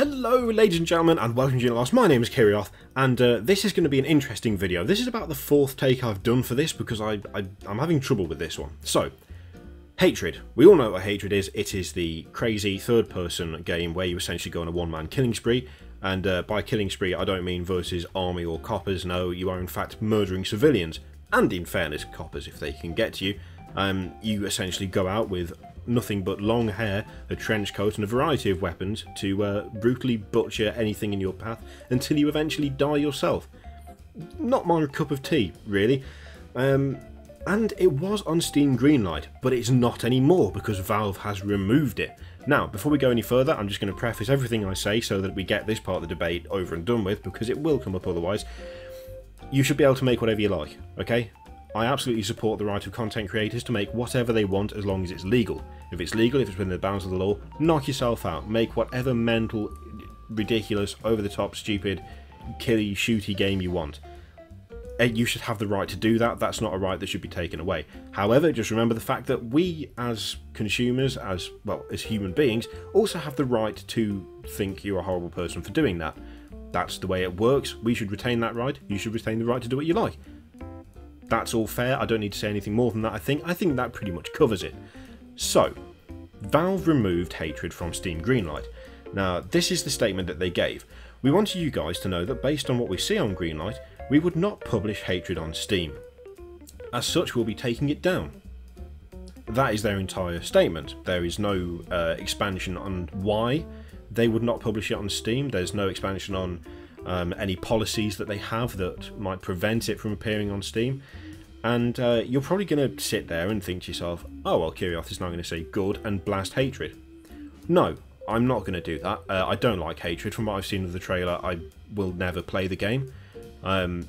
Hello ladies and gentlemen and welcome to Stylosa. My name is Kirioth and this is going to be an interesting video. This is about the fourth take I've done for this because I'm having trouble with this one. So, hatred. We all know what hatred is. It is the crazy third person game where you essentially go on a one-man killing spree. And by killing spree I don't mean versus army or coppers, no, you are in fact murdering civilians. And in fairness, coppers if they can get to you. You essentially go out with nothing but long hair, a trench coat and a variety of weapons to brutally butcher anything in your path until you eventually die yourself. Not my cup of tea, really. And it was on Steam Greenlight, but it's not anymore because Valve has removed it. Now, before we go any further, I'm just going to preface everything I say so that we get this part of the debate over and done with, because it will come up otherwise. You should be able to make whatever you like, okay? I absolutely support the right of content creators to make whatever they want as long as it's legal. If it's legal, if it's within the bounds of the law, knock yourself out. Make whatever mental, ridiculous, over-the-top, stupid, killy, shooty game you want. You should have the right to do that. That's not a right that should be taken away. However, just remember the fact that we as consumers, as human beings, also have the right to think you're a horrible person for doing that. That's the way it works. We should retain that right. You should retain the right to do what you like. That's all fair. I don't need to say anything more than that. I think that pretty much covers it. So, Valve removed hatred from Steam Greenlight. Now, this is the statement that they gave. We wanted you guys to know that based on what we see on Greenlight, we would not publish hatred on Steam. As such, we'll be taking it down. That is their entire statement. There is no expansion on why they would not publish it on Steam. There's no expansion on any policies that they have that might prevent it from appearing on Steam. And you're probably going to sit there and think to yourself, oh well, Kirioth is now going to say good and blast hatred. No, I'm not going to do that. I don't like hatred. From what I've seen of the trailer, I will never play the game. I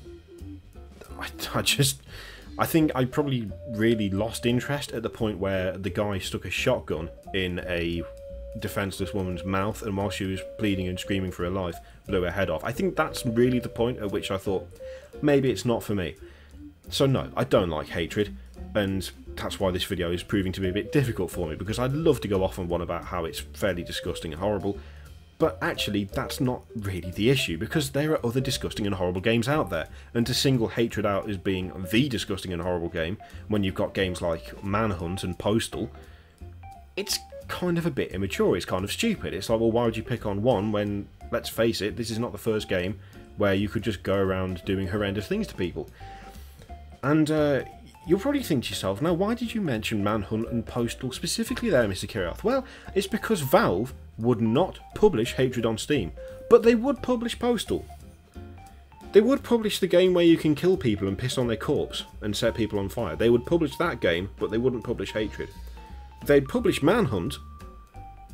think I probably really lost interest at the point where the guy stuck a shotgun in a defenceless woman's mouth, and while she was pleading and screaming for her life, blew her head off. I think that's really the point at which I thought, maybe it's not for me. So no, I don't like hatred, and that's why this video is proving to be a bit difficult for me, because I'd love to go off on one about how it's fairly disgusting and horrible, but actually that's not really the issue, because there are other disgusting and horrible games out there, and to single hatred out as being the disgusting and horrible game, when you've got games like Manhunt and Postal, it's kind of a bit immature, it's kind of stupid. It's like, well, why would you pick on one when, let's face it, this is not the first game where you could just go around doing horrendous things to people. And you'll probably think to yourself, now why did you mention Manhunt and Postal specifically there, Mr. Kirioth? Well, it's because Valve would not publish hatred on Steam, but they would publish Postal. They would publish the game where you can kill people and piss on their corpse and set people on fire. They would publish that game, but they wouldn't publish hatred. They'd publish Manhunt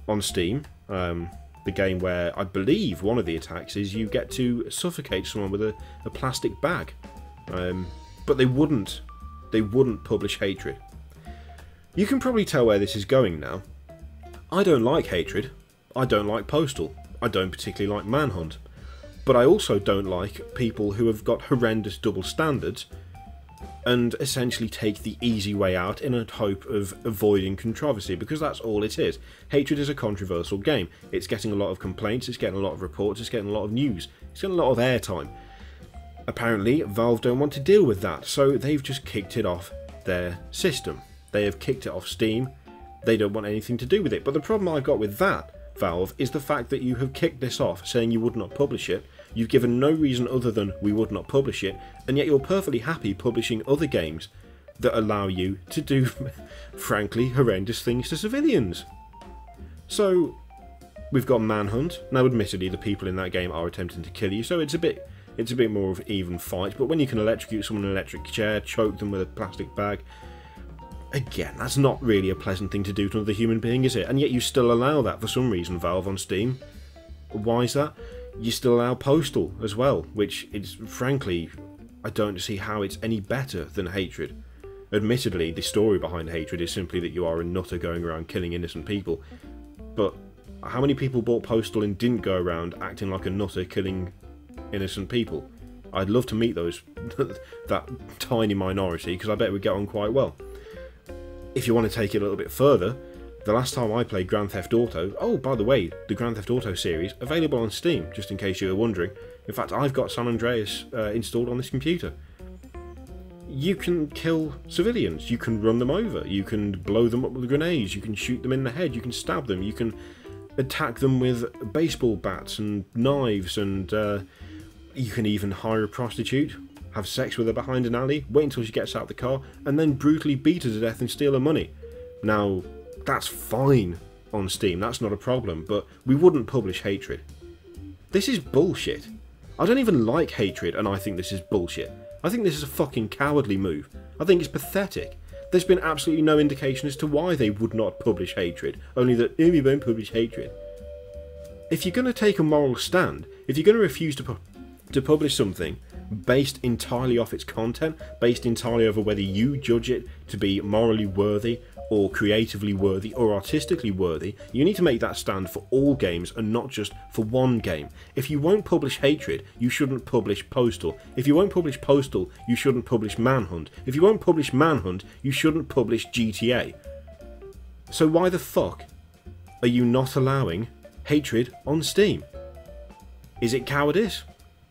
on Steam, the game where I believe one of the attacks is you get to suffocate someone with a plastic bag. But they wouldn't publish hatred. You can probably tell where this is going now. I don't like hatred. I don't like Postal. I don't particularly like Manhunt. But I also don't like people who have got horrendous double standards and essentially take the easy way out in a hope of avoiding controversy, because that's all it is. Hatred is a controversial game. It's getting a lot of complaints, it's getting a lot of reports, it's getting a lot of news, it's getting a lot of airtime. Apparently, Valve don't want to deal with that, so they've just kicked it off their system. They have kicked it off Steam. They don't want anything to do with it. But the problem I've got with that, Valve, is the fact that you have kicked this off, saying you would not publish it. You've given no reason other than we would not publish it, and yet you're perfectly happy publishing other games that allow you to do, frankly, horrendous things to civilians. So, we've got Manhunt. Now, admittedly, the people in that game are attempting to kill you, so it's a bit more of an even fight, but when you can electrocute someone in an electric chair, choke them with a plastic bag, again, that's not really a pleasant thing to do to another human being, is it? And yet you still allow that for some reason, Valve, on Steam. Why is that? You still allow Postal as well, which is, frankly, I don't see how it's any better than hatred. Admittedly, the story behind hatred is simply that you are a nutter going around killing innocent people, but how many people bought Postal and didn't go around acting like a nutter killing innocent people? I'd love to meet those that tiny minority, because I bet we'd get on quite well. If you want to take it a little bit further, The last time I played Grand Theft Auto, oh, by the way, the Grand Theft Auto series, available on Steam, just in case you were wondering. In fact, I've got San Andreas installed on this computer. You can kill civilians, you can run them over, you can blow them up with grenades, you can shoot them in the head, you can stab them, you can attack them with baseball bats and knives, and you can even hire a prostitute, have sex with her behind an alley, wait until she gets out of the car, and then brutally beat her to death and steal her money. Now, that's fine on Steam, that's not a problem, but we wouldn't publish Hatred. This is bullshit. I don't even like Hatred, and I think this is bullshit. I think this is a fucking cowardly move. I think it's pathetic. There's been absolutely no indication as to why they would not publish Hatred, only that, oh, we won't publish Hatred. If you're going to take a moral stand, if you're going to refuse to publish something based entirely off its content, based entirely over whether you judge it to be morally worthy, or creatively worthy, or artistically worthy, you need to make that stand for all games and not just for one game. If you won't publish Hatred, you shouldn't publish Postal. If you won't publish Postal, you shouldn't publish Manhunt. If you won't publish Manhunt, you shouldn't publish GTA. So why the fuck are you not allowing Hatred on Steam? Is it cowardice?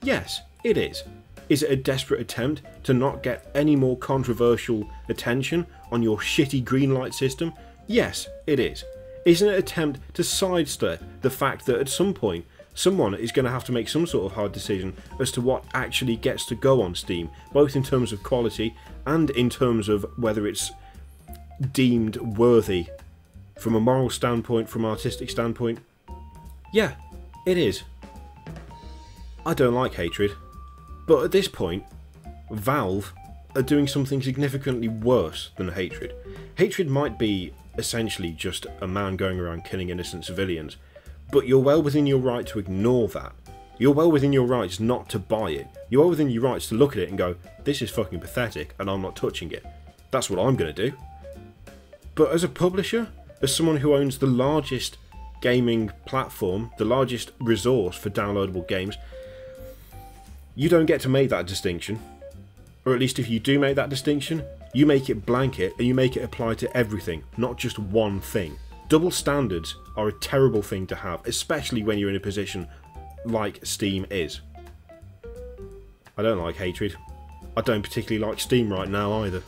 Yes, it is. Is it a desperate attempt to not get any more controversial attention on your shitty Greenlight system? Yes, it is. Is it an attempt to sidestep the fact that at some point someone is going to have to make some sort of hard decision as to what actually gets to go on Steam, both in terms of quality and in terms of whether it's deemed worthy from a moral standpoint, from an artistic standpoint? Yeah, it is. I don't like Hatred. But at this point, Valve are doing something significantly worse than Hatred. Hatred might be essentially just a man going around killing innocent civilians, but you're well within your right to ignore that. You're well within your rights not to buy it. You're well within your rights to look at it and go, this is fucking pathetic and I'm not touching it. That's what I'm going to do. But as a publisher, as someone who owns the largest gaming platform, the largest resource for downloadable games, you don't get to make that distinction. Or at least if you do make that distinction, you make it blanket and you make it apply to everything, not just one thing. Double standards are a terrible thing to have, especially when you're in a position like Steam is. I don't like Hatred. I don't particularly like Steam right now either.